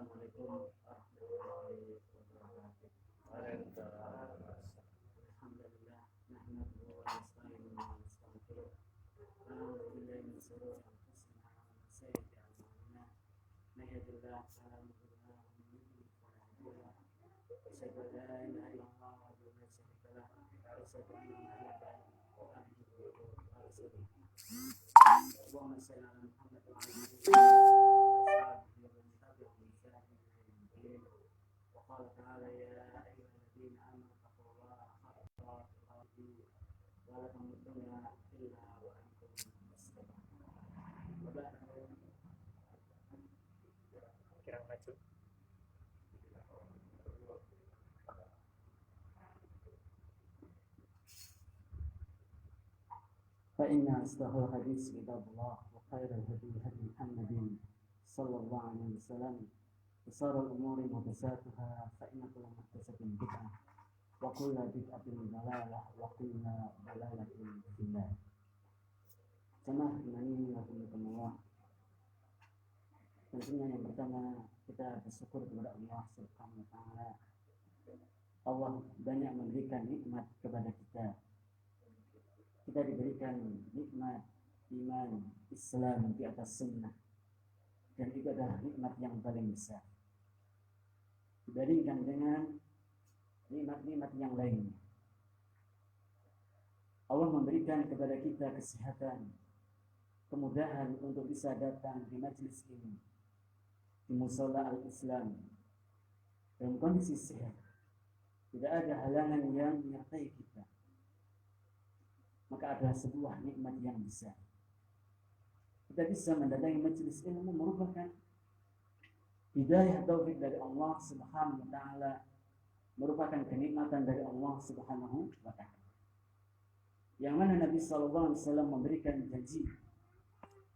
Assalamualaikum warahmatullahi wabarakatuh. Waalaikumsalam. Alhamdulillah, nahmaduhu wa nasta'inuhu wa nastaghfiruh. Wa na'udzu billahi min shururi anfusina wa min sayyiati a'malina. May yahdihillahu fala mudilla lahu wa man yudlil fala hadiya lahu. Asyhadu an la ilaha illallah wahdahu la syarika lahu wa asyhadu anna Muhammadan abduhu wa rasuluh. Allahumma shalli ala Muhammad wa ala ali Muhammad. وقال تعالى يا أيها الذين آمنوا اتقوا الله حق تقاته ولا تموتن إلا وأنتم مسلمون. وبعد فإن أصدق الحديث كتاب الله وخير الهدي هدي محمد صلى الله عليه وسلم وشر الأمور محدثاتها فإن كل محدثة بدعة وكل بدعة ضلالة وكل ضلالة في النار. Jemaah imani rahimakumullah. Tentunya yang pertama kita bersyukur kepada Allah Subhanahu wa taala. Allah banyak memberikan nikmat kepada kita. Kita diberikan nikmat iman Islam di atas sunnah, dan itu adalah nikmat yang paling besar dibandingkan dengan nikmat-nikmat yang lainnya. Allah memberikan kepada kita kesehatan, kemudahan untuk bisa datang di majelis ini, di mushola al-Islam dalam kondisi sehat, tidak ada halangan yang menyertai kita. Maka adalah sebuah nikmat yang besar. Kita bisa mendatangi majelis ilmu merupakan hidayah taufik dari Allah Subhanahu wa taala, merupakan kenikmatan dari Allah Subhanahu wa taala. Yang mana Nabi sallallahu alaihi wasallam memberikan janji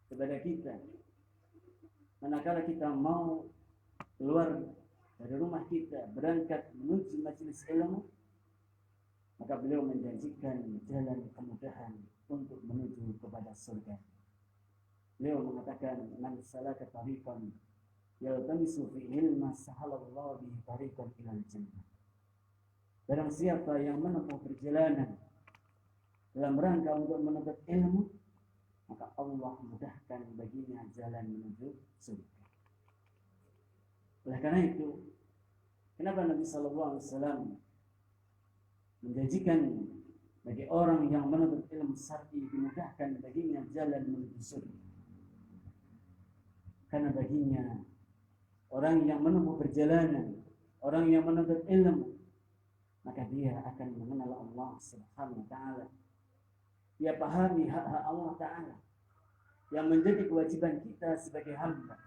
kepada kita, manakala kita mau keluar dari rumah kita berangkat menuju majelis ilmu, maka beliau menjanjikan jalan kemudahan untuk menuju kepada surga. Beliau mengatakan, man salaka tariqan yaltamisu fihi ilma sahalallahu bihi tariqan ilal jannah. Barang siapa yang menempuh perjalanan dalam rangka untuk menuntut ilmu, maka Allah mudahkan baginya jalan menuju surga. Oleh karena itu, kenapa Nabi sallallahu alaihi wasallam menjanjikan bagi orang yang menuntut ilmu syar'i dimudahkan baginya jalan menuju surga? Karena baginya orang yang menempuh perjalanan, orang yang menuntut ilmu, maka dia akan mengenal Allah Subhanahu wa taala. Dia pahami hak-hak Allah taala yang menjadi kewajiban kita sebagai hamba,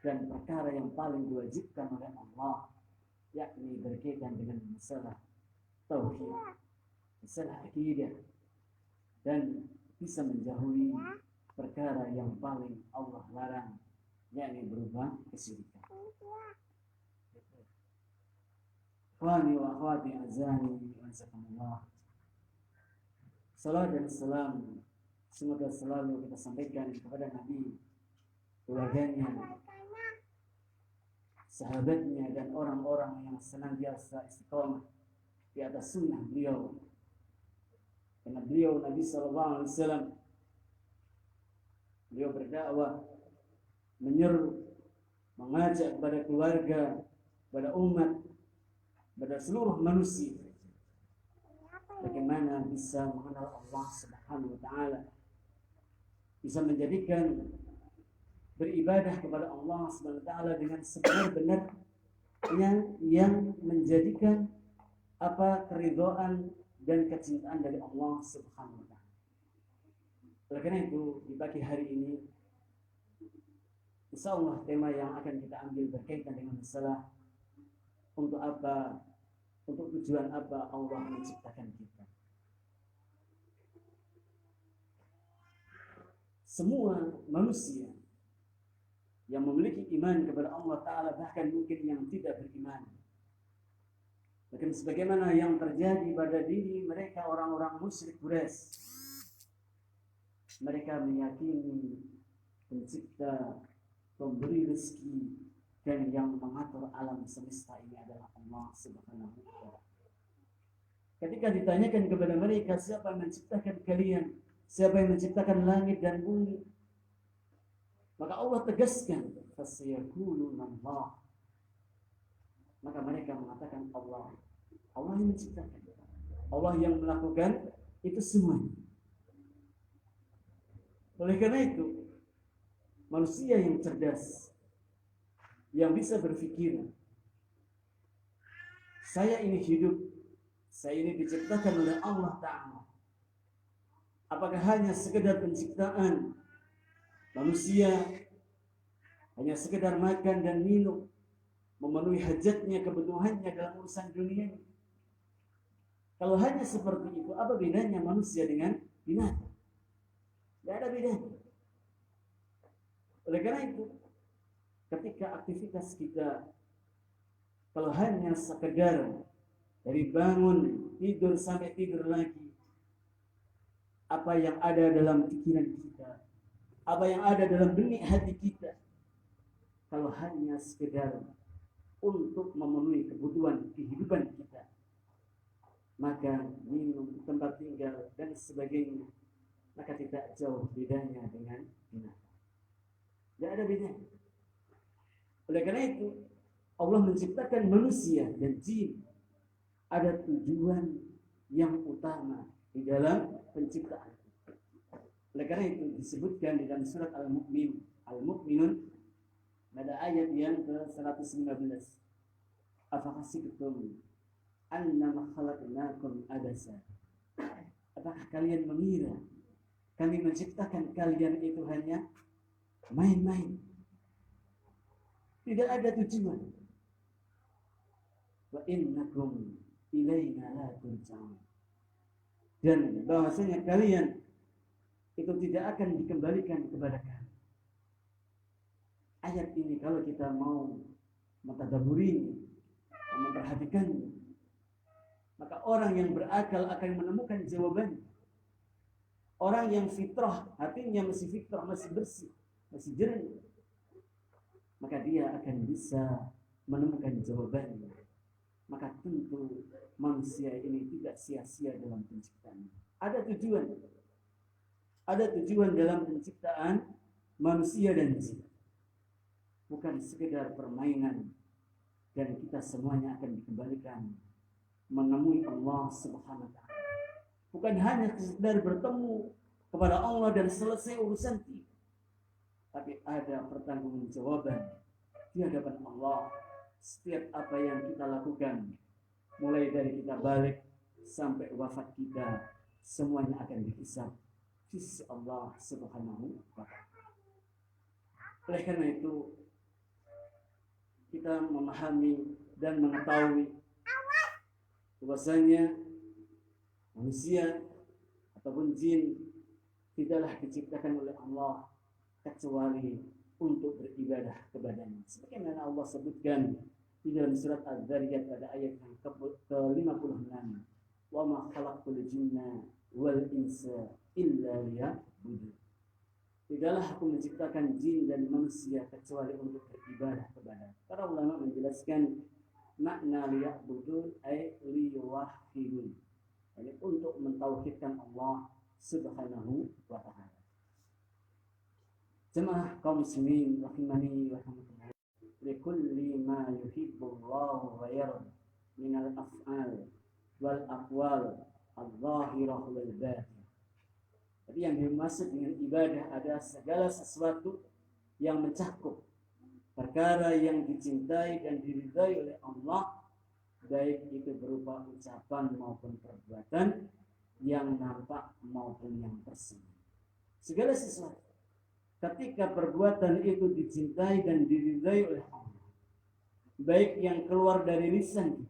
dan perkara yang paling diwajibkan oleh Allah, yakni berkaitan dengan masalah tauhid, masalah akidah, dan bisa menjauhi perkara yang paling Allah larang, yakni berupa kesyirikan. Ikhwani wa akhwati azani wa azakumullah. Salam dan salam semoga selalu kita sampaikan kepada Nabi, keluarganya, sahabatnya, dan orang-orang yang senantiasa istiqomah di atas sunnah beliau. Karena beliau Nabi sallallahu alaihi wasallam, beliau berdakwah, menyeru, mengajak kepada keluarga, kepada umat, kepada seluruh manusia, bagaimana bisa mengenal Allah Subhanahu wa taala, bisa menjadikan beribadah kepada Allah Subhanahu wa taala dengan sebenar-benarnya, yang menjadikan keridhaan dan kecintaan dari Allah Subhanahu wa taala. Oleh karena itu, di pagi hari ini insyaallah tema yang akan kita ambil berkaitan dengan masalah untuk apa, untuk tujuan apa Allah menciptakan kita. Semua manusia yang memiliki iman kepada Allah Ta'ala, bahkan mungkin yang tidak beriman, bahkan sebagaimana yang terjadi pada diri mereka orang-orang musyrik Quraisy, mereka meyakini pencipta, pemberi rezeki dan yang mengatur alam semesta ini adalah Allah Subhanahu wa Ta'ala. Ketika ditanyakan kepada mereka, siapa yang menciptakan kalian, siapa yang menciptakan langit dan bumi, maka Allah tegaskan, fasayaquluna Allah. Maka mereka mengatakan Allah. Allah yang menciptakan, Allah yang melakukan itu semua. Oleh karena itu, manusia yang cerdas, yang bisa berpikir, saya ini hidup, saya ini diciptakan oleh Allah Ta'ala. Apakah hanya sekedar penciptaan manusia, hanya sekedar makan dan minum, memenuhi hajatnya, kebutuhannya dalam urusan dunia ini? Kalau hanya seperti itu, apa bedanya manusia dengan binatang? Tidak ada bedanya. Oleh karena itu, ketika aktivitas kita kalau hanya sekedar dari bangun, tidur sampai tidur lagi, apa yang ada dalam pikiran kita, apa yang ada dalam benak hati kita, kalau hanya sekedar untuk memenuhi kebutuhan kehidupan kita, makan, minum, tempat tinggal, dan sebagainya, maka tidak jauh bedanya dengan binatang. Tidak ada bedanya. Oleh karena itu, Allah menciptakan manusia dan jin. Ada tujuan yang utama di dalam penciptaan. Oleh karena itu disebutkan di dalam surat Al-Mu'minun pada ayat yang ke-119. Afahasibtum annama khalaqnakum abasa. Apakah kalian mengira kami menciptakan kalian itu hanya main-main? Tidak ada tujuan. Wa innakum ilaina la turja'un. Dan bahwasanya kalian itu tidak akan dikembalikan kepada kami. Ayat ini kalau kita mau mentadabburinya, memperhatikannya, maka orang yang berakal akan menemukan jawaban. Orang yang fitrah, hatinya masih fitrah, masih bersih, masih jernih, maka dia akan bisa menemukan jawabannya. Maka tentu manusia ini tidak sia-sia dalam penciptaan. Ada tujuan. Ada tujuan dalam penciptaan manusia dan jin. Bukan sekedar permainan. Dan kita semuanya akan dikembalikan menemui Allah Subhanahu wa Ta'ala. Bukan hanya sekedar bertemu kepada Allah dan selesai urusan kita, tapi ada pertanggungjawaban di hadapan Allah. Setiap apa yang kita lakukan, mulai dari kita balik sampai wafat kita, semuanya akan dihisab di sisi Allah Subhanahu wa Ta'ala. Oleh karena itu, kita memahami dan mengetahui bahwasanya manusia ataupun jin tidaklah diciptakan oleh Allah kecuali untuk beribadah kepadanya. Sebagaimana Allah sebutkan di dalam surat Az-Zariyat pada ayat yang ke-56. Wa ma khalaqtul jinna wal insa illa liya'budun. Tidaklah aku menciptakan jin dan manusia kecuali untuk beribadah kepada. Para ulama menjelaskan makna liya'budun ay liyuwahhidun. Yani untuk mentauhidkan Allah Subhanahu wa Ta'ala. Jemaah kaum muslimin rahimani wa rahmatullah. Likulli ma yuhibbullahu wa yarda minal af'al wal aqwal al-zahirah wal batin. Jadi yang dimaksud dengan ibadah adalah segala sesuatu yang mencakup perkara yang dicintai dan diridhai oleh Allah, baik itu berupa ucapan maupun perbuatan, yang nampak maupun yang tersembunyi. Segala sesuatu ketika perbuatan itu dicintai dan diridhai oleh Allah, baik yang keluar dari lisan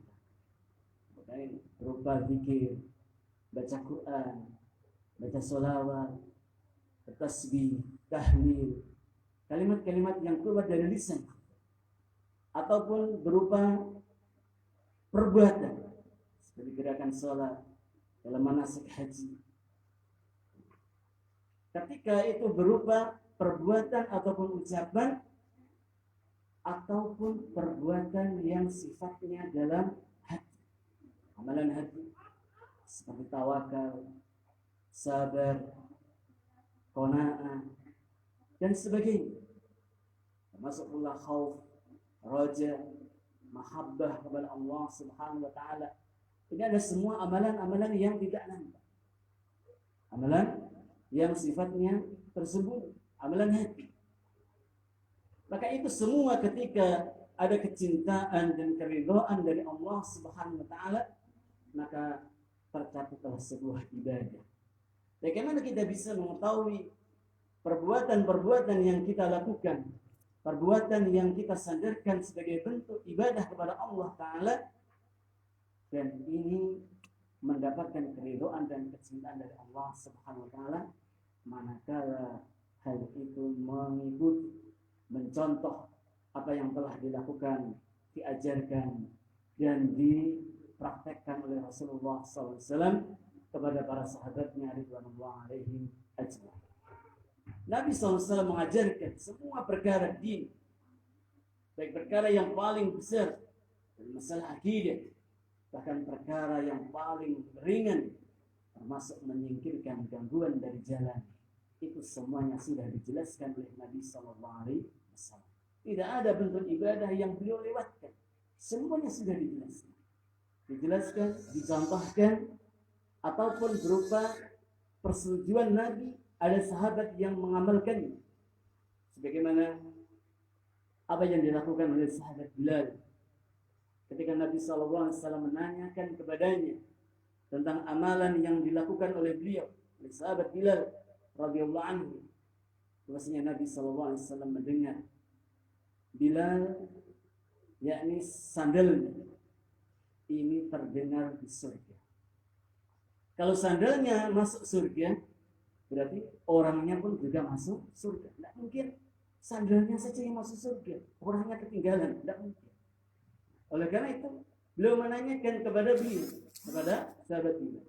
kita, berupa zikir, baca Quran, baca sholawat, tasbih, tahlil, kalimat-kalimat yang keluar dari lisan, ataupun berupa perbuatan seperti gerakan sholat dalam manasik haji. Ketika itu berupa perbuatan ataupun ucapan, ataupun perbuatan yang sifatnya dalam hati, amalan hati seperti tawakal, sabar, qanaah dan sebagainya, termasuk pula khauf, raja, mahabbah kepada Allah Subhanahu wa taala. Ini ada semua amalan-amalan yang tidak nampak, amalan yang sifatnya tersembunyi, amalan hati. Maka itu semua ketika ada kecintaan dan keridhaan dari Allah Subhanahu wa taala, maka tercapailah sebuah ibadah. Bagaimana kita bisa mengetahui perbuatan-perbuatan yang kita lakukan, perbuatan yang kita sandarkan sebagai bentuk ibadah kepada Allah taala, dan ini mendapatkan keridhaan dan kecintaan dari Allah Subhanahu wa taala manakala hal itu mengikuti, mencontoh apa yang telah dilakukan, diajarkan dan dipraktekkan oleh Rasulullah SAW kepada para sahabatnya ridwanullah alaihim ajma'in. Nabi SAW mengajarkan semua perkara din, baik perkara yang paling besar masalah akidah, bahkan perkara yang paling ringan termasuk menyingkirkan gangguan dari jalan, itu semuanya sudah dijelaskan oleh Nabi SAW. Tidak ada bentuk ibadah yang beliau lewatkan, semuanya sudah dijelaskan, dicontohkan, ataupun berupa persetujuan Nabi, ada sahabat yang mengamalkannya, sebagaimana apa yang dilakukan oleh sahabat Bilal ketika Nabi SAW menanyakan kepadanya tentang amalan yang dilakukan oleh beliau, oleh sahabat Bilal radhiyallahu anhu. Bahwasanya Nabi SAW mendengar Bilal, yakni sandalnya ini terdengar di surga. Kalau sandalnya masuk surga, berarti orangnya pun juga masuk surga. Tidak mungkin sandalnya saja yang masuk surga, orangnya ketinggalan. Tidak mungkin. Oleh karena itu, beliau menanyakan kepada beliau, kepada sahabat Bilal,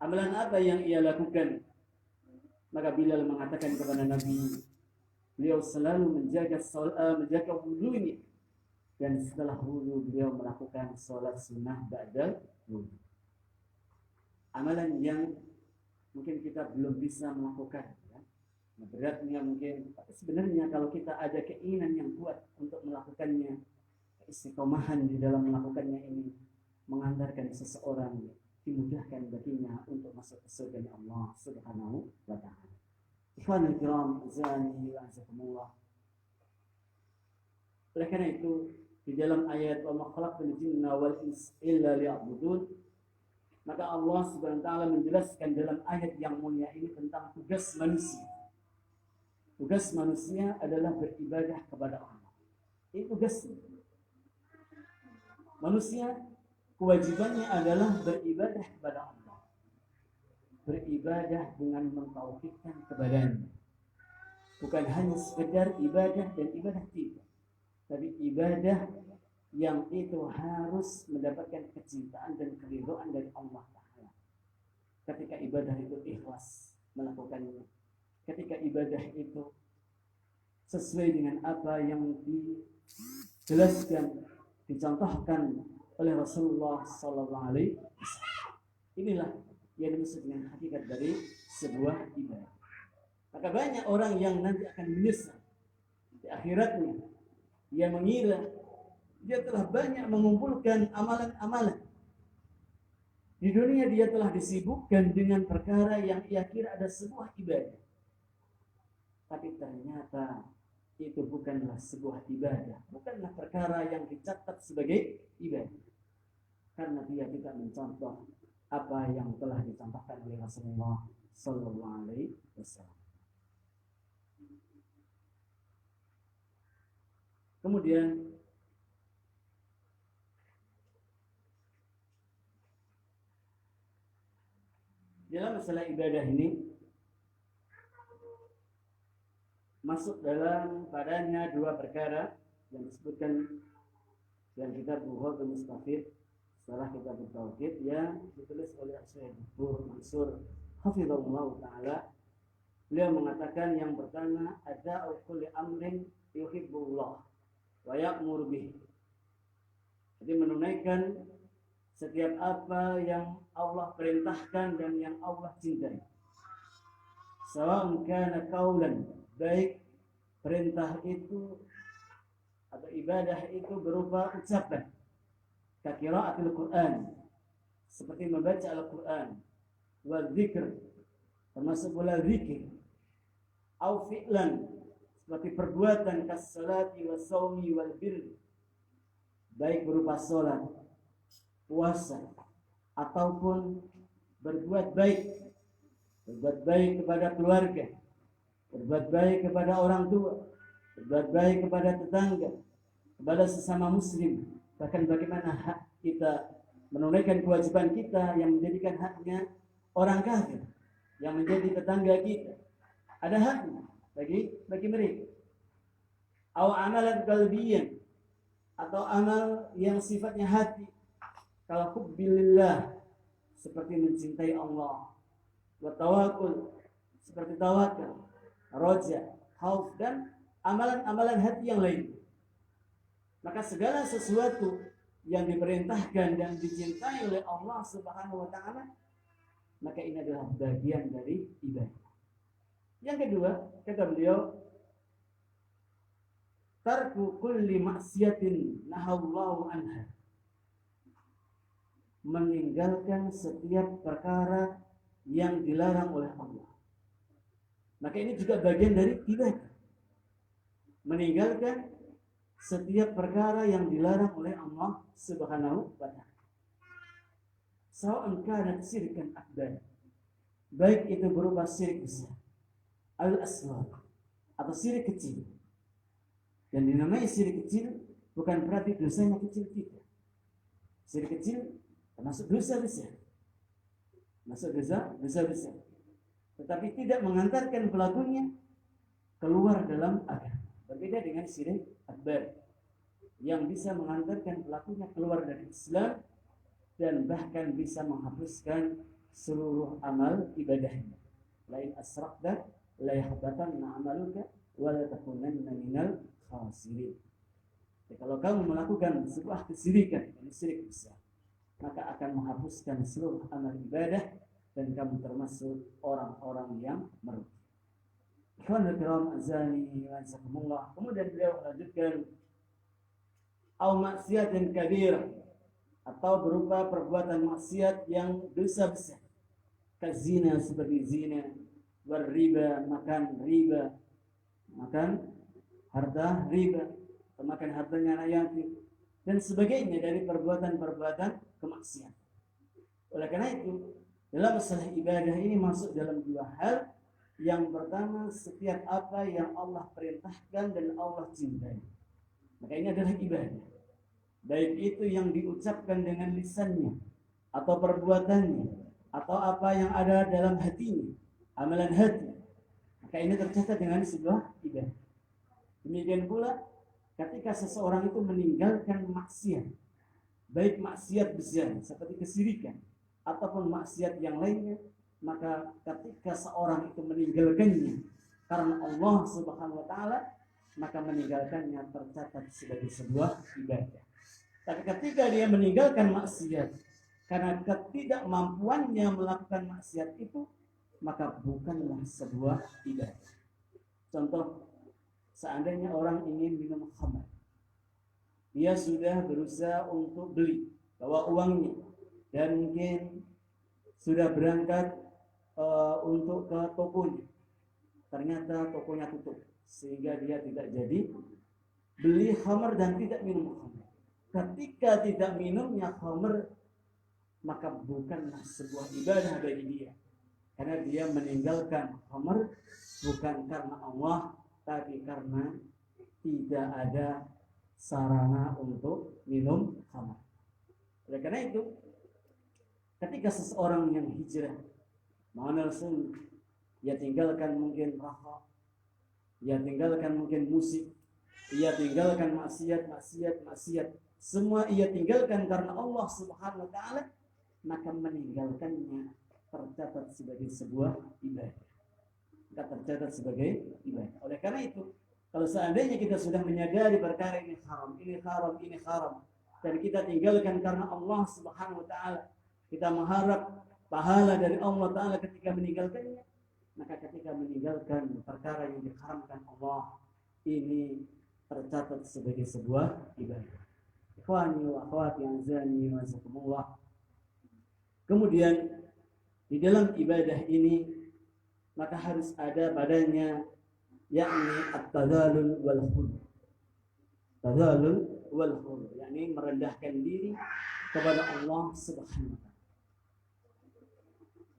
amalan apa yang ia lakukan? Maka Bilal mengatakan kepada Nabi, beliau selalu menjaga wudunya, dan setelah wudu beliau melakukan sholat sunnah ba'dal wudu. Amalan yang mungkin kita belum bisa melakukan, ya. Beratnya mungkin, tapi sebenarnya kalau kita ada keinginan yang kuat untuk melakukannya, istiqomahan di dalam melakukannya ini mengantarkan seseorang, dimudahkan baginya untuk masuk ke surga Allah Subhanahu wa taala. Ikhwanul kiram, azani wa azakumullah. Oleh karena itu, di dalam ayat wa ma khalaqtul jinna wal insa illa liya'budun, maka Allah Subhanahu wa taala menjelaskan dalam ayat yang mulia ini tentang tugas manusia. Tugas manusia adalah beribadah kepada Allah. Ini tugasnya. Manusia kewajibannya adalah beribadah kepada Allah. Beribadah dengan mentauhidkan kepadanya. Bukan hanya sekedar ibadah dan ibadah tidak, tapi ibadah yang itu harus mendapatkan kecintaan dan keridhaan dari Allah Ta'ala. Ketika ibadah itu ikhlas melakukannya, ketika ibadah itu sesuai dengan apa yang dijelaskan, dicontohkan oleh Rasulullah Sallallahu Alaihi Wasallam, inilah yang dimaksud dengan hakikat dari sebuah ibadah. Maka banyak orang yang nanti akan menyesal di akhiratnya. Dia mengira dia telah banyak mengumpulkan amalan-amalan. Di dunia dia telah disibukkan dengan perkara yang ia kira ada sebuah ibadah. Tapi ternyata itu bukanlah sebuah ibadah, bukanlah perkara yang dicatat sebagai ibadah. Karena dia tidak mencontoh apa yang telah dicontohkan oleh Rasulullah Sallallahu Alaihi Wasallam. Kemudian dalam masalah ibadah ini masuk dalam padanya dua perkara yang disebutkan dalam kitab Bughyatul Mustafid setelah kitab Tauhid yang ditulis oleh Syekh Dr. Mansur hafizahullah taala. Beliau mengatakan yang pertama, ada kulli amrin yuhibbullah, wa ya'muru bih. Jadi menunaikan setiap apa yang Allah perintahkan dan yang Allah cintai. Sawa'un kana qaulan, baik perintah itu atau ibadah itu berupa ucapan, qiraatul Quran, seperti membaca Al-Quran, wa dzikr, termasuk pula zikir, au fi'lan, seperti perbuatan kas-salati wa shaumi wal birr, baik berupa salat, puasa, ataupun berbuat baik kepada keluarga, berbuat baik kepada orang tua, berbuat baik kepada tetangga, kepada sesama muslim, bahkan bagaimana hak kita menunaikan kewajiban kita yang menjadikan haknya orang kafir yang menjadi tetangga kita, ada haknya bagi mereka. Aw amalan qalbiyan, atau amal yang sifatnya hati, kalau hubbilillah, seperti mencintai Allah, wa tawakkul, seperti tawakal, roja, khauf, dan amalan-amalan hati yang lain. Maka segala sesuatu yang diperintahkan dan dicintai oleh Allah Subhanahu wa taala, maka ini adalah bagian dari ibadah. Yang kedua, kata beliau, tarku kulli maksiatin nahallahu anha, meninggalkan setiap perkara yang dilarang oleh Allah. Maka ini juga bagian dari ibadah, meninggalkan setiap perkara yang dilarang oleh Allah Subhanahu wa taala. Sawa'an kanat syirkan akbar, baik itu berupa syirik besar, al-asghar, atau syirik kecil. Dan dinamai syirik kecil bukan berarti dosanya kecil, tidak. Syirik kecil termasuk dosa besar, masuk dosa besar, tetapi tidak mengantarkan pelakunya keluar dalam agama. Berbeda dengan syirik akbar yang bisa mengantarkan pelakunya keluar dari Islam dan bahkan bisa menghapuskan seluruh amal ibadahnya. Lain asrakta la yahbatanna amaluka wa la takunanna minal khasirin. Kalau kamu melakukan sebuah kesyirikan, ini syirik besar, maka akan menghapuskan seluruh amal ibadah dan kamu termasuk orang-orang yang merugi. Ikhwanul kiram azani wa azakumullah. Kemudian beliau melanjutkan, au maksiatin kabirah, atau berupa perbuatan maksiat yang dosa besar, kazina, seperti zina, warriba, makan riba, makan harta riba, makan hartanya anak yatim, dan sebagainya dari perbuatan-perbuatan kemaksiatan. Oleh karena itu, dalam masalah ibadah ini masuk dalam dua hal. Yang pertama, setiap apa yang Allah perintahkan dan Allah cintai, maka ini adalah ibadah. Baik itu yang diucapkan dengan lisannya, atau perbuatannya, atau apa yang ada dalam hatinya, amalan hati, maka ini tercatat dengan sebuah ibadah. Demikian pula ketika seseorang itu meninggalkan maksiat, baik maksiat besar seperti kesyirikan ataupun maksiat yang lainnya, maka ketika seorang itu meninggalkannya karena Allah Subhanahu wa taala, maka meninggalkannya tercatat sebagai sebuah ibadah. Tapi ketika dia meninggalkan maksiat karena ketidakmampuannya melakukan maksiat itu, maka bukanlah sebuah ibadah. Contoh, seandainya orang ingin minum khamar, dia sudah berusaha untuk beli, bawa uangnya, dan mungkin sudah berangkat untuk ke tokonya, ternyata tokonya tutup, sehingga dia tidak jadi beli khamar dan tidak minum khamar. Ketika tidak minumnya khamar, maka bukanlah sebuah ibadah bagi dia, karena dia meninggalkan khamar bukan karena Allah, tapi karena tidak ada sarana untuk minum khamar. Oleh karena itu, ketika seseorang yang hijrah mengenal sunnah, ia tinggalkan mungkin rokok, ia tinggalkan mungkin musik, ia tinggalkan maksiat, semua ia tinggalkan karena Allah Subhanahu wa taala, maka meninggalkannya tercatat sebagai sebuah ibadah. Tercatat sebagai ibadah. Oleh karena itu, Kalau seandainya kita sudah menyadari perkara ini haram, ini haram, ini haram, dan kita tinggalkan karena Allah Subhanahu wa taala, kita mengharap pahala dari Allah taala ketika meninggalkannya, maka ketika meninggalkan perkara yang diharamkan Allah, ini tercatat sebagai sebuah ibadah. Ikhwani wa akhwati azani wa jazakumullah. Kemudian di dalam ibadah ini maka harus ada padanya yakni at-tadallul wal khulu. Tadallul wal khulu, yakni merendahkan diri kepada Allah Subhanahu wa taala.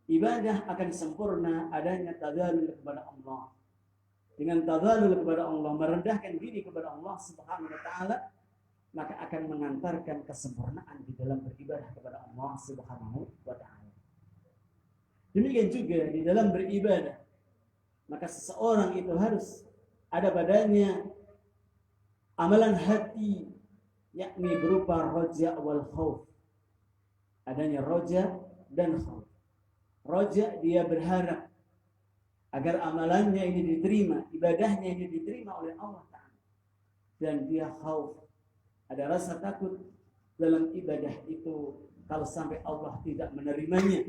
Ibadah akan sempurna adanya tadallul kepada Allah. Dengan tadallul kepada Allah, merendahkan diri kepada Allah Subhanahu wa taala, maka akan mengantarkan kesempurnaan di dalam beribadah kepada Allah Subhanahu wa taala. Demikian juga di dalam beribadah, maka seseorang itu harus ada padanya amalan hati, yakni berupa roja wal khauf. Adanya roja dan khauf. Roja, dia berharap agar amalannya ini diterima, ibadahnya ini diterima oleh Allah Ta'ala. Dan dia khauf, ada rasa takut dalam ibadah itu kalau sampai Allah tidak menerimanya,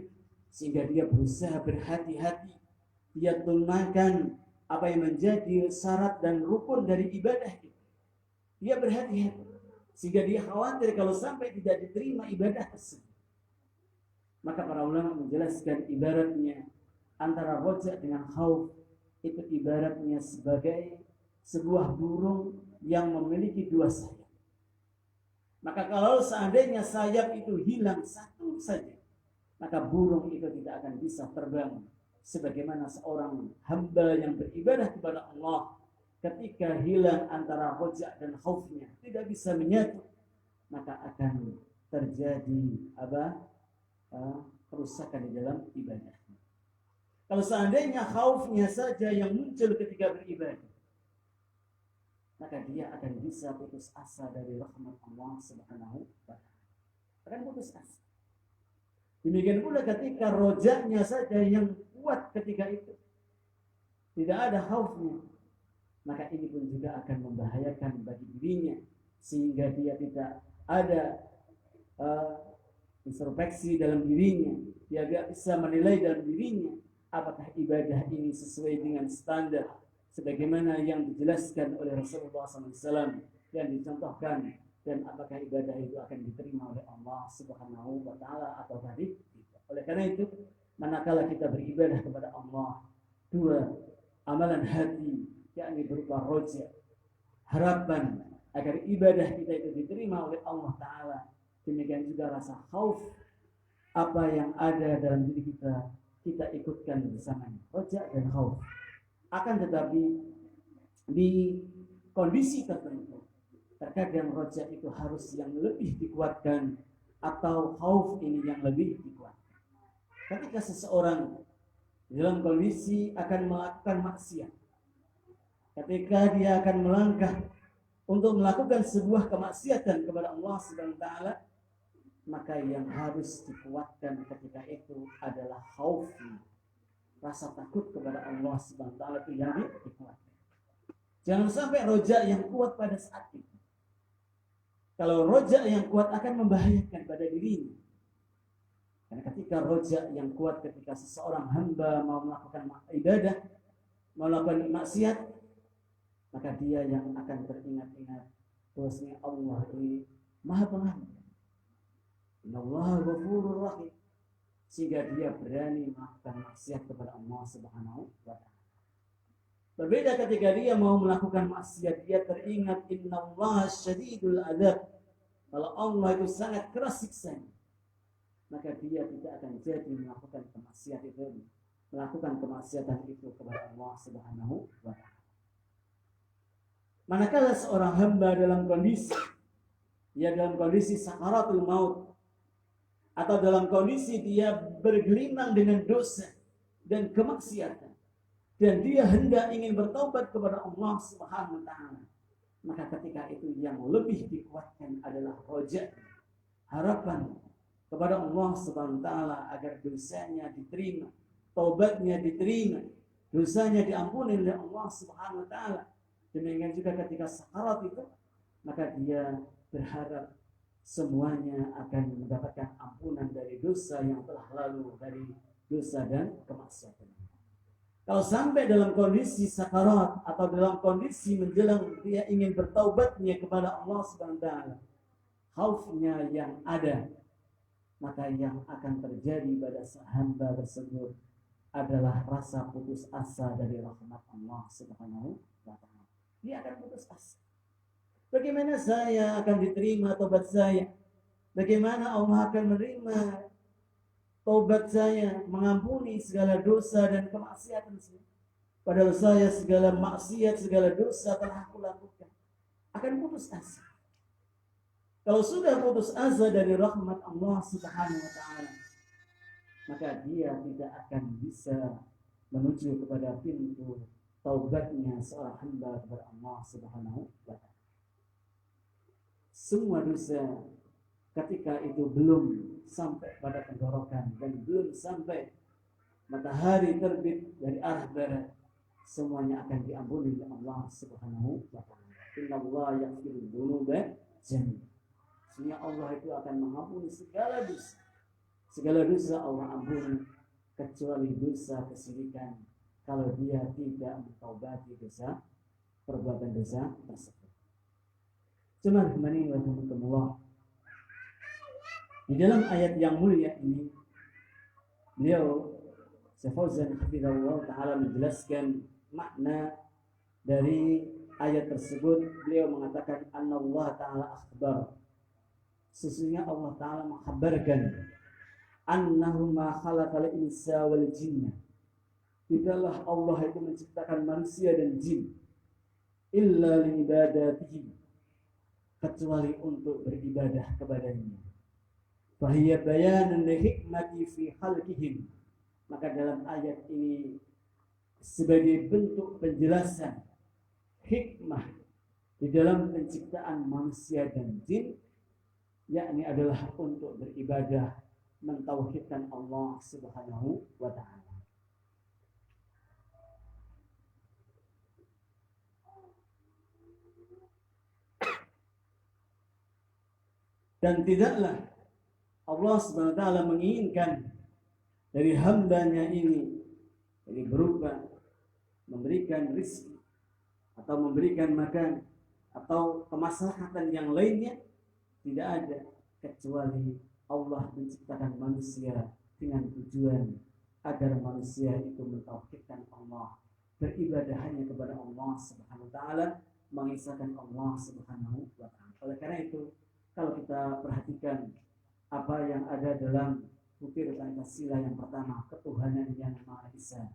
sehingga dia berusaha berhati-hati, dia tunaikan apa yang menjadi syarat dan rukun dari ibadah itu. Dia berhati-hati sehingga dia khawatir kalau sampai tidak diterima ibadah tersebut. Maka para ulama menjelaskan ibaratnya antara roja dengan khauf itu ibaratnya sebagai sebuah burung yang memiliki dua sayap. Maka kalau seandainya sayap itu hilang satu saja, maka burung itu tidak akan bisa terbang. Sebagaimana seorang hamba yang beribadah kepada Allah, ketika hilang antara roja dan khaufnya, tidak bisa menyatu, maka akan terjadi kerusakan di dalam ibadah. Kalau seandainya khaufnya saja yang muncul ketika beribadah, maka dia akan bisa putus asa dari rahmat Allah Subhanahu wa taala. Akan putus asa. Demikian pula ketika rojanya saja yang kuat ketika itu, tidak ada khaufnya, maka ini pun juga akan membahayakan bagi dirinya, sehingga dia tidak ada introspeksi dalam dirinya, dia tidak bisa menilai dalam dirinya apakah ibadah ini sesuai dengan standar sebagaimana yang dijelaskan oleh Rasulullah SAW yang dicontohkan, dan apakah ibadah itu akan diterima oleh Allah Subhanahu wa taala atau tidak. Oleh karena itu, manakala kita beribadah kepada Allah, dua amalan hati yakni berupa roja, harapan agar ibadah kita itu diterima oleh Allah taala, demikian juga rasa khauf, apa yang ada dalam diri kita, kita ikutkan bersamanya, roja dan khauf. Akan tetapi di kondisi tertentu, terkadang roja itu harus yang lebih dikuatkan atau khauf ini yang lebih dikuatkan. Ketika seseorang dalam kondisi akan melakukan maksiat, ketika dia akan melangkah untuk melakukan sebuah kemaksiatan kepada Allah Subhanahu wa taala, maka yang harus dikuatkan ketika itu adalah khauf, rasa takut kepada Allah Subhanahu wa taala itu yang dikuatkan. Jangan sampai roja yang kuat pada saat itu. Kalau roja yang kuat akan membahayakan pada dirinya. Karena ketika roja yang kuat ketika seseorang hamba mau melakukan ibadah, mau melakukan maksiat, maka dia yang akan teringat-ingat bahwasanya Allah ini Maha Pengampun. Innallaha ghafurur rahim. Sehingga dia berani melakukan maksiat kepada Allah Subhanahu wa taala. Berbeda ketika dia mau melakukan maksiat, dia teringat innallaha syadidul adzab. Kalau Allah itu sangat keras siksanya, maka dia tidak akan jadi melakukan kemaksiatan itu kepada Allah Subhanahu wa taala. Manakala seorang hamba dalam kondisi sakaratul maut, atau dalam kondisi dia bergelimang dengan dosa dan kemaksiatan, dan dia hendak ingin bertaubat kepada Allah Subhanahu wa taala, maka ketika itu yang lebih dikuatkan adalah roja, harapan kepada Allah Subhanahu wa taala agar dosanya diterima, taubatnya diterima, dosanya diampuni oleh Allah Subhanahu wa taala. Demikian juga ketika sakarat itu, maka dia berharap semuanya akan mendapatkan ampunan dari dosa yang telah lalu, dari dosa dan kemaksiatan. Kalau sampai dalam kondisi sakarat atau dalam kondisi menjelang dia ingin bertaubatnya kepada Allah Subhanahu wa taala, khaufnya yang ada, maka yang akan terjadi pada hamba tersebut adalah rasa putus asa dari rahmat Allah Subhanahu wa taala. Dia akan putus asa. Bagaimana saya akan diterima taubat saya? Bagaimana Allah akan menerima taubat saya, mengampuni segala dosa dan kemaksiatan saya? Padahal saya segala maksiat, segala dosa telah aku lakukan. Akan putus asa. Kalau sudah putus asa dari rahmat Allah Subhanahu wa taala, maka dia tidak akan bisa menuju kepada pintu taubatnya seorang hamba kepada Allah Subhanahu wa taala. Semua dosa ketika itu belum sampai pada tenggorokan dan belum sampai matahari terbit dari arah barat, semuanya akan diampuni oleh Allah Subhanahu wa taala. Innallaha yaghfiru dzunuba jami'an. Sehingga Allah itu akan mengampuni segala dosa. Segala dosa Allah ampuni kecuali dosa kesyirikan, kalau dia tidak mentaubati dosa, perbuatan dosa tersebut. Cuma Allah, di dalam ayat yang mulia ini, beliau Syekh Fauzan hafizahullah taala menjelaskan makna dari ayat tersebut. Beliau mengatakan annallahu taala akhbar, sesungguhnya Allah taala mengkhabarkan annahu ma khalaqal insa wal jinna, tidaklah Allah itu menciptakan manusia dan jin illa liibadatihi, kecuali untuk beribadah kepadanya. Fahiya bayanun li hikmati fi khalqihim, maka dalam ayat ini sebagai bentuk penjelasan hikmah di dalam penciptaan manusia dan jin, yakni adalah untuk beribadah, mentauhidkan Allah Subhanahu wa taala. Dan tidaklah Allah Subhanahu wa taala menginginkan dari hambanya ini, jadi berupa memberikan rezeki atau memberikan makan atau kemaslahatan yang lainnya, tidak ada kecuali Allah menciptakan manusia dengan tujuan agar manusia itu mentauhidkan Allah, beribadah hanya kepada Allah Subhanahu wa taala, mengisahkan Allah Subhanahu wa taala. Oleh karena itu, kalau kita perhatikan apa yang ada dalam butir Pancasila yang pertama, ketuhanan yang Maha Esa,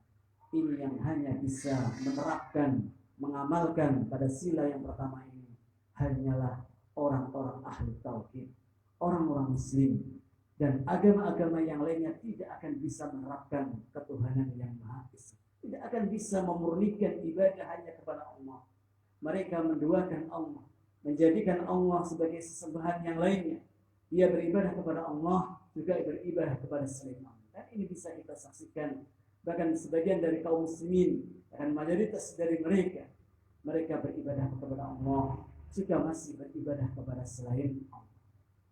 ini yang hanya bisa menerapkan, mengamalkan pada sila yang pertama ini hanyalah orang-orang ahli tauhid, orang-orang muslim, dan agama-agama yang lainnya tidak akan bisa menerapkan ketuhanan yang Maha Esa, tidak akan bisa memurnikan ibadah hanya kepada Allah. Mereka menduakan Allah, menjadikan Allah sebagai sesembahan yang lainnya. Dia beribadah kepada Allah, juga beribadah kepada selain Allah. Dan ini bisa kita saksikan, bahkan sebagian dari kaum muslimin, bahkan mayoritas dari mereka beribadah kepada Allah, juga masih beribadah kepada selain Allah.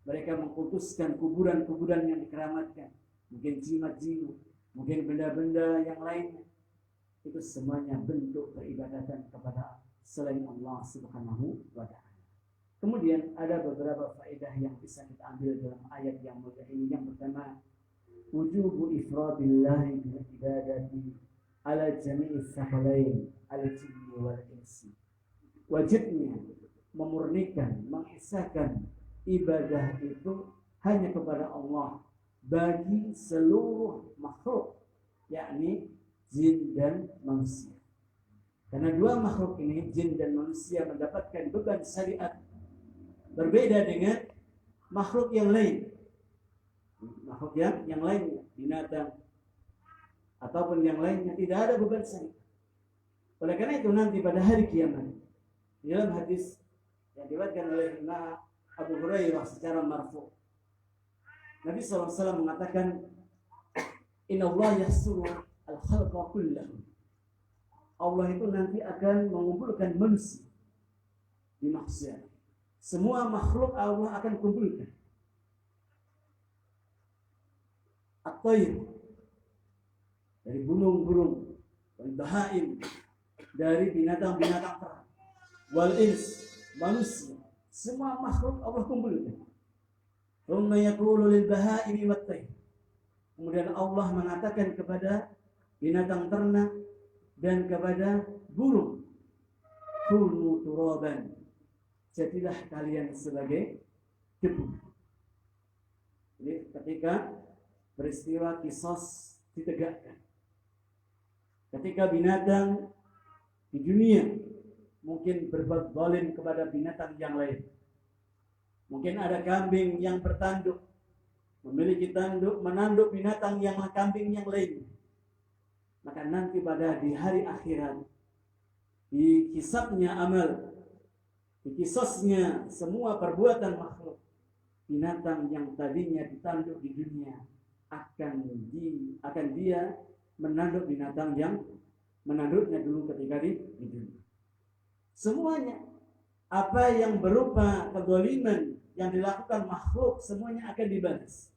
Mereka mengkultuskan kuburan-kuburan yang dikeramatkan, mungkin jimat-jimat, mungkin benda-benda yang lainnya. Itu semuanya bentuk peribadatan kepada selain Allah Subhanahu wa taala. Kemudian ada beberapa faedah yang bisa kita ambil dalam ayat yang mulia ini. Yang pertama, wujubu ifradillahi bil ibadati ala jami'is sakalain al-jinni wal insi. Wajibnya memurnikan, mengesahkan ibadah itu hanya kepada Allah bagi seluruh makhluk, yakni jin dan manusia. Karena dua makhluk ini, jin dan manusia, mendapatkan beban syariat berbeda dengan makhluk yang lain. Makhluk yang lainnya, binatang ataupun yang lainnya, tidak ada beban syariat. Oleh karena itu nanti pada hari kiamat, dalam hadis yang diriwayatkan oleh Imam Abu Hurairah secara marfu, Nabi SAW mengatakan, Inna Allah yahsuru al-khalqa kullahu Allah itu nanti akan mengumpulkan manusia di mahsyar. Semua makhluk Allah akan kumpulkan. At-tayr, dari burung-burung, wal bahaim, dari binatang-binatang ternak, wal ins, manusia, semua makhluk Allah kumpulkan. Thumma yaqulu lil bahaimi wat tayr. Kemudian Allah mengatakan kepada binatang ternak dan kepada burung, kunu turaban, jadilah kalian sebagai debu. Jadi ketika peristiwa kisos ditegakkan, ketika binatang di dunia mungkin berbuat zalim kepada binatang yang lain, mungkin ada kambing yang bertanduk, memiliki tanduk, menanduk binatang yang kambing yang lain, maka nanti pada di hari akhirat, di hisabnya amal, di kisosnya semua perbuatan makhluk, binatang yang tadinya ditanduk di dunia akan dia menanduk binatang yang menanduknya dulu ketika di dunia. Semuanya apa yang berupa kezaliman yang dilakukan makhluk semuanya akan dibalas.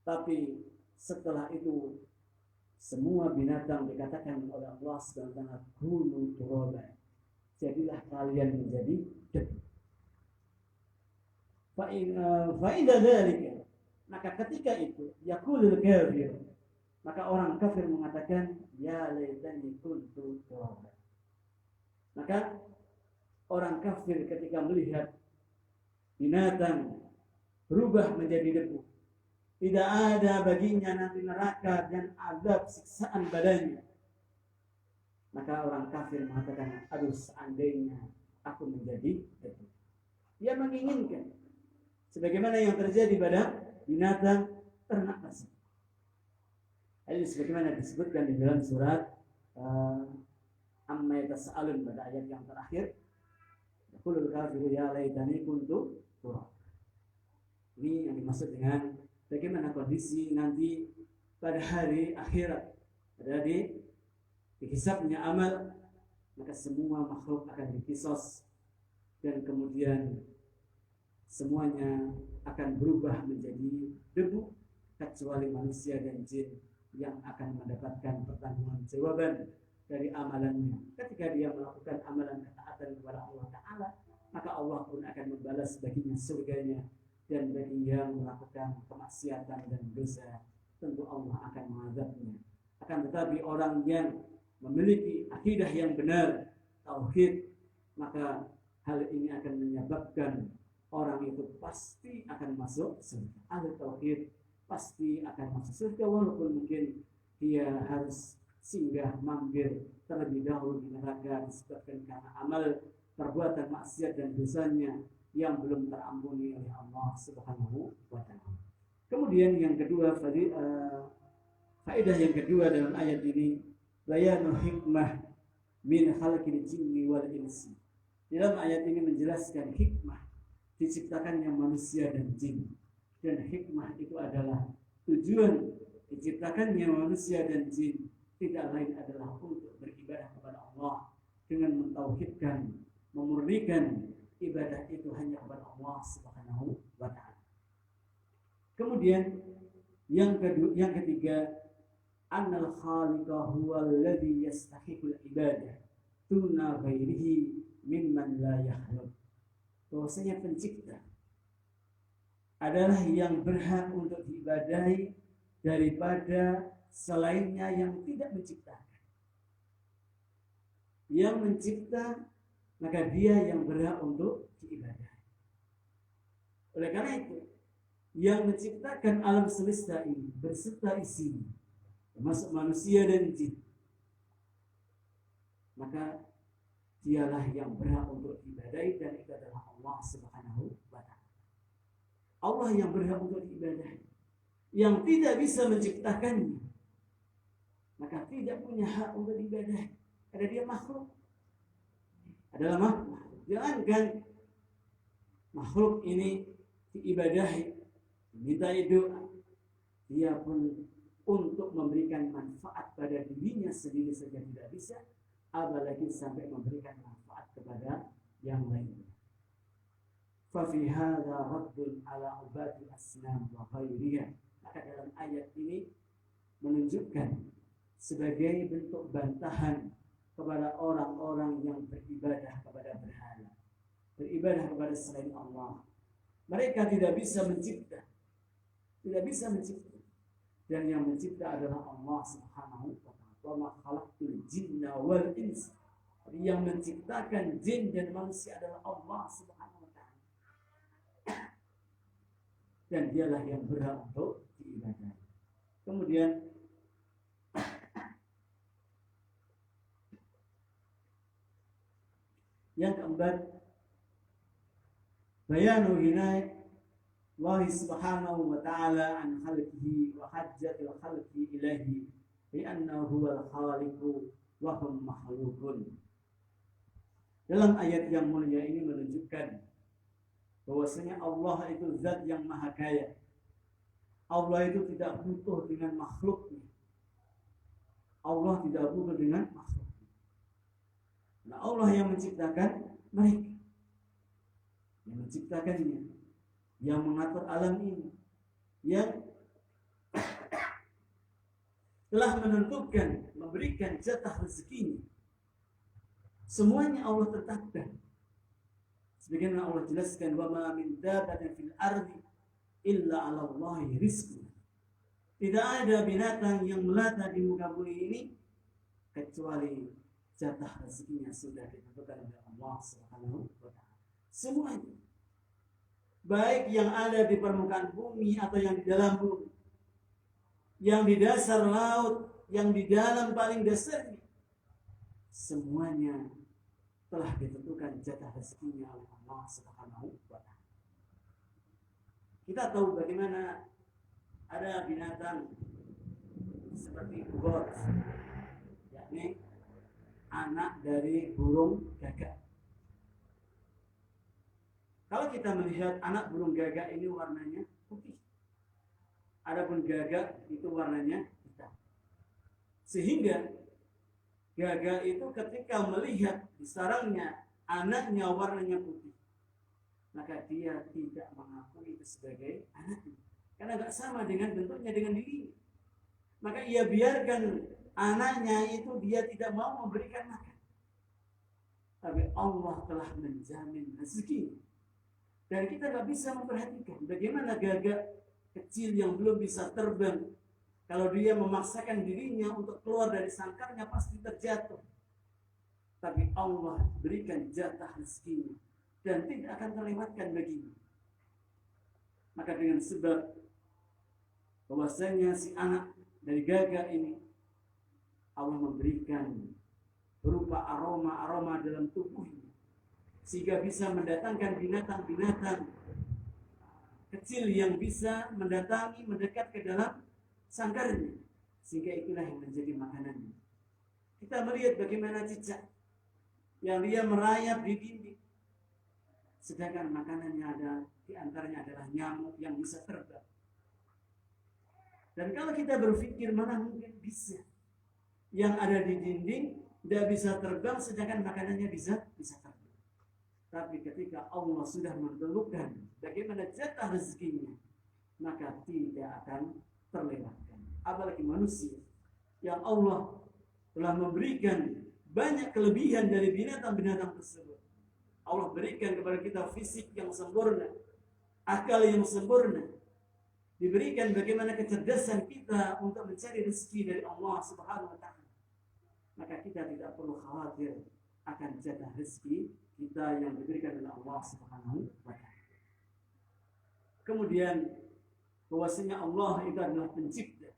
Tapi setelah itu semua binatang dikatakan oleh Allah SWT, kunu turaban, jadilah kalian menjadi debu. Fa'idha dzalika, maka ketika itu yaqulul kafir, maka orang kafir mengatakan ya laitani kuntu turaban. Maka orang kafir ketika melihat binatang berubah menjadi debu, tidak ada baginya nanti neraka dan azab siksaan badannya, maka orang kafir mengatakan, aduh seandainya aku menjadi debu. Dia menginginkan sebagaimana yang terjadi pada binatang ternak tersebut. Ini sebagaimana disebutkan di dalam surat Amma yatasaalun pada ayat yang terakhir, yaqulul kafiru ya laitani kuntu turab. Ini yang dimaksud dengan bagaimana kondisi nanti pada hari akhirat, pada di hisabnya amal, maka semua makhluk akan dikisos dan kemudian semuanya akan berubah menjadi debu kecuali manusia dan jin yang akan mendapatkan pertanggungjawaban dari amalannya. Ketika dia melakukan amalan ketaatan kepada Allah Ta'ala, maka Allah pun akan membalas baginya surganya, dan bagi yang melakukan kemaksiatan dan dosa tentu Allah akan mengazabnya. Akan tetapi orang yang memiliki akidah yang benar, tauhid, maka hal ini akan menyebabkan orang itu pasti akan masuk surga. Ahli tauhid pasti akan masuk surga, walaupun mungkin dia harus singgah mampir terlebih dahulu di neraka disebabkan karena amal perbuatan maksiat dan dosanya yang belum terampuni oleh Allah Subhanahu wa Ta'ala. Kemudian yang kedua, faedah yang kedua dalam ayat ini, bayanu hikmah min khalqil jinni wal insi. Dalam ayat ini menjelaskan hikmah diciptakannya manusia dan jin. Dan hikmah itu adalah tujuan diciptakannya manusia dan jin tidak lain adalah untuk beribadah kepada Allah dengan mentauhidkan, memurnikan ibadah itu hanya kepada Allah Subhanahu wa Ta'ala. Kemudian yang ketiga, annal khaliqa huwal ladzi yastahiqul ibadah tuna ghairihi mimman la yakhluq. Bahwasanya pencipta adalah yang berhak untuk diibadahi daripada selainnya yang tidak menciptakan. Yang mencipta, maka dia yang berhak untuk diibadahi. Oleh karena itu, yang menciptakan alam semesta ini berserta isinya, termasuk manusia dan jin, maka dialah yang berhak untuk diibadahi, dan itu adalah Allah Subhanahu wa Ta'ala. Allah yang berhak untuk diibadahi. Yang tidak bisa menciptakannya, maka tidak punya hak untuk diibadahi. Karena dia makhluk. Adalah makhluk. Jangankan makhluk ini diibadahi, minta doa, dia pun untuk memberikan manfaat pada dirinya sendiri saja tidak bisa, apalagi sampai memberikan manfaat kepada yang lainnya. Fa fi hadza raddun ala ubadil asnam wa ghairiha. Maka dalam ayat ini menunjukkan sebagai bentuk bantahan kepada orang-orang yang beribadah kepada berhala, beribadah kepada selain Allah. Mereka tidak bisa mencipta, dan yang mencipta adalah Allah Subhanahu wa ta'ala. Wa ma khalaqtul jinna wal ins. Yang menciptakan jin dan manusia adalah Allah Subhanahu wa ta'ala. Dan dialah yang berhak untuk diibadahi. Kemudian yang keempat, bayanu hinayah Allah Subhanahu wa ta'ala an khalqihi wa hajjatil khalqi ilahi bi annahu huwal khaliqu wa hum makhluqun. Dalam ayat yang mulia ini menunjukkan bahwasanya Allah itu zat yang maha kaya. Allah itu tidak butuh dengan makhluknya. Allah tidak butuh dengan makhluknya. Nah, Allah yang menciptakan mereka, yang menciptakannya, yang mengatur alam ini, yang telah menentukan, memberikan jatah rezekinya. Semuanya Allah tetapkan. Sebagaimana Allah jelaskan, wa ma min dabbatin fil ardi illa 'ala Allahi rizquha. Tidak ada binatang yang melata di muka bumi ini kecuali jatah rezekinya sudah ditentukan oleh Allah Subhanahu wa ta'ala. Semuanya, baik yang ada di permukaan bumi atau yang di dalam bumi, yang di dasar laut, yang di dalam paling dasarnya, semuanya telah ditentukan jatah rezekinya oleh Allah Subhanahu wa ta'ala. Kita tahu bagaimana ada binatang seperti bird, yakni anak dari burung gagak. Kalau kita melihat anak burung gagak ini warnanya putih, adapun gagak itu warnanya hitam. Sehingga gagak itu ketika melihat di sarangnya anaknya warnanya putih, maka dia tidak mengakui itu sebagai anaknya, karena tidak sama dengan bentuknya dengan dirinya. Maka ia biarkan anaknya itu, dia tidak mau memberikan makan. Tapi Allah telah menjamin rezeki. Dan kita tidak bisa memperhatikan bagaimana gagak kecil yang belum bisa terbang, kalau dia memaksakan dirinya untuk keluar dari sangkarnya pasti terjatuh. Tapi Allah berikan jatah rezekinya dan tidak akan terlewatkan baginya. Maka dengan sebab bahwasanya si anak dari gagak ini Allah memberikan berupa aroma-aroma dalam tubuhnya, sehingga bisa mendatangkan binatang-binatang kecil yang bisa mendatangi, mendekat ke dalam sangkarnya, sehingga itulah yang menjadi makanannya. Kita melihat bagaimana cicak yang dia merayap di dinding, sedangkan makanannya ada di antaranya adalah nyamuk yang bisa terbang. Dan kalau kita berpikir, mana mungkin bisa yang ada di dinding tidak bisa terbang, sedangkan makanannya bisa terbang. Tapi ketika Allah sudah menentukan bagaimana jatah rezekinya, maka tidak akan terlewatkan. Apalagi manusia yang Allah telah memberikan banyak kelebihan dari binatang-binatang tersebut. Allah berikan kepada kita fisik yang sempurna, akal yang sempurna, diberikan bagaimana kecerdasan kita untuk mencari rezeki dari Allah Subhanahu wa ta'ala. Maka kita tidak perlu khawatir akan jatah rezeki kita yang diberikan oleh Allah Subhanahu wa ta'ala. Kemudian bahwasanya Allah itu adalah pencipta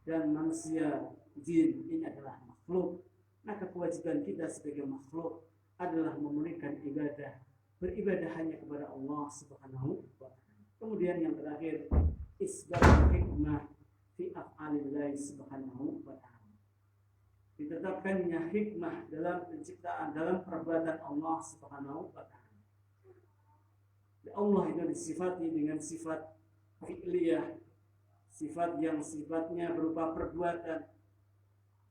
dan manusia, jin ini adalah makhluk. Maka kewajiban kita sebagai makhluk adalah memelihara ibadah, beribadah hanya kepada Allah Subhanahu wa ta'ala. Kemudian yang terakhir, isbatul hikmah fi af'alillahi Subhanahu wa ta'ala. Ditetapkannya hikmah dalam penciptaan, dalam perbuatan Allah Subhanahu wa ta'ala. Allah itu disifati dengan sifat fi'liyah, sifat yang sifatnya berupa perbuatan.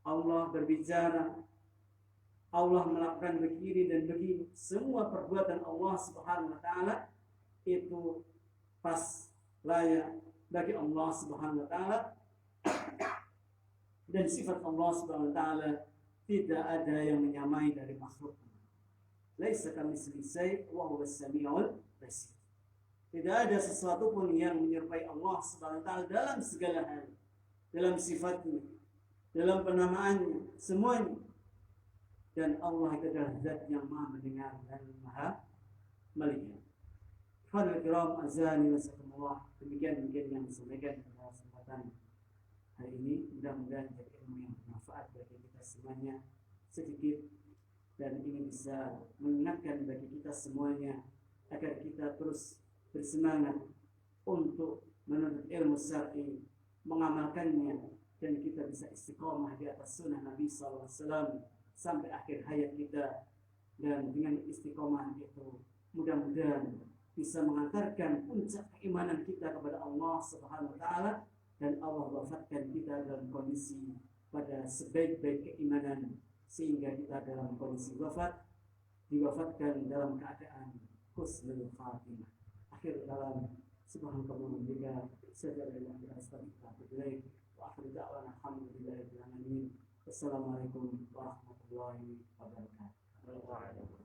Allah berbicara, Allah melakukan begini dan begini. Semua perbuatan Allah Subhanahu wa taala itu pas layak bagi Allah Subhanahu wa taala, dan sifat Allah Subhanahu wa taala tidak ada yang menyamai dari makhluk. Laisa kamitslihi syai' wa huwas samiul basir. Tidak ada sesuatu pun yang menyerupai Allah Subhanahu wa taala dalam segala hal, dalam sifatnya, dalam penamaannya, semuanya. Dan Allah itu adalah zat yang maha mendengar dan maha melihat. Hadirin kiram azani wasakumullah. Demikian yang disampaikan pada kesempatan hari ini. Mudah-mudahan jadi ilmu yang bermanfaat bagi kita semuanya. Sedikit dan ingin bisa mengingatkan bagi kita semuanya agar kita terus bersemangat untuk menuntut ilmu syar'i, mengamalkannya, dan kita bisa istiqomah di atas sunnah Nabi SAW sampai akhir hayat kita. Dan dengan istiqomah itu mudah-mudahan bisa mengantarkan puncak keimanan kita kepada Allah Subhanahu wa taala, dan Allah wafatkan kita dalam kondisi pada sebaik-baik keimanan, sehingga kita dalam kondisi diwafatkan dalam keadaan husnul khatimah. Akhir dalam subhanallah wa bihamdihi wa akhir da'wana alhamdulillahirabbil alamin. Wassalamualaikum warahmatullahi wabarakatuh.